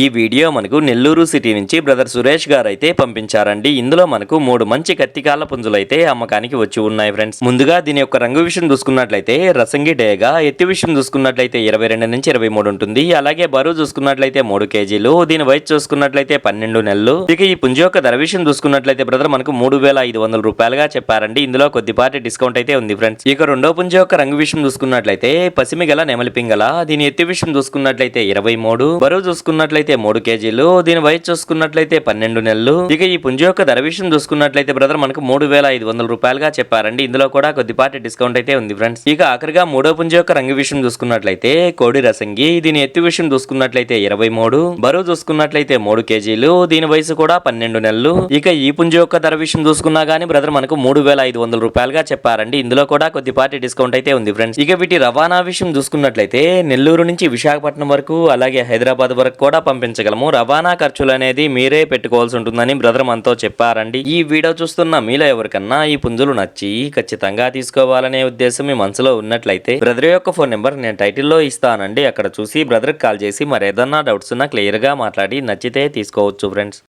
ఈ వీడియో మనకు నెల్లూరు సిటీ నుంచి బ్రదర్ సురేష్ గారు అయితే పంపించారండి. ఇందులో మనకు 3 మంచి కత్తికాల పుంజులు అయితే అమ్మకానికి వచ్చి ఉన్నాయి ఫ్రెండ్స్. ముందుగా దీని యొక్క రంగు విషయం చూసుకున్నట్లయితే రసంగి డేగా, ఎత్తి విషయం చూసుకున్నట్లయితే 22 నుంచి 23 ఉంటుంది. అలాగే బరువు చూసుకున్నట్లయితే 3 కేజీలు. దీని వయసు చూసుకున్నట్లయితే 12 నెలలు. ఇక ఈ పుంజు యొక్క ధర విషయం చూసుకున్నట్లయితే బ్రదర్ మనకు 3,500 రూపాయలుగా చెప్పారండి. ఇందులో కొద్దిపాటి డిస్కౌంట్ అయితే ఉంది ఫ్రెండ్స్. ఇక రెండో పుంజు యొక్క రంగు విషయం చూసుకున్నట్లయితే పసిమి గల నెమలి పింగళ. దీని ఎత్తి విషయం చూసుకున్నట్లయితే 23, బరువు చూసుకున్నట్లయితే 3 కేజీలు. దీని వయసు చూసుకున్నట్లయితే 12 నెలలు. ఇక ఈ పుంజు యొక్క ధర విషయం చూసుకున్నట్లయితే బ్రదర్ మనకు 3,500 రూపాయలుగా చెప్పారండి. ఇందులో కూడా కొద్దిపాటి డిస్కౌంట్ అయితే ఉంది ఫ్రెండ్స్. ఇక ఆఖరిగా మూడో పుంజు యొక్క రంగు విషయం చూసుకున్నట్లయితే కోడి రసంగి. దీని ఎత్తి విషయం చూసుకున్నట్లయితే 23, బరువు చూసుకున్నట్లయితే 3 కేజీలు. దీని వయసు కూడా 12 నెలలు. ఇక ఈ పుంజు యొక్క ధర విషయం చూసుకున్నా గానీ బ్రదర్ మనకు 3,500 రూపాయలుగా చెప్పారండి. ఇందులో కూడా కొద్దిపాటి డిస్కౌంట్ అయితే ఉంది ఫ్రెండ్స్. ఇక వీటి రవాణా విషయం చూసుకున్నట్లయితే నెల్లూరు నుంచి విశాఖపట్నం వరకు అలాగే హైదరాబాద్ వరకు కూడా పంపించగలము. రవాణా ఖర్చులు అనేది మీరే పెట్టుకోవాల్సి ఉంటుందని బ్రదర్ మనతో చెప్పారండి. ఈ వీడియో చూస్తున్న మీలో ఎవరికన్నా ఈ పుంజులు నచ్చి ఖచ్చితంగా తీసుకోవాలనే ఉద్దేశం మీ మనసులో ఉన్నట్లయితే బ్రదర్ యొక్క ఫోన్ నెంబర్ నేను టైటిల్లో ఇస్తానండి. అక్కడ చూసి బ్రదర్కి కాల్ చేసి మరేదన్నా డౌట్స్ ఉన్నా క్లియర్ గా మాట్లాడి నచ్చితే తీసుకోవచ్చు ఫ్రెండ్స్.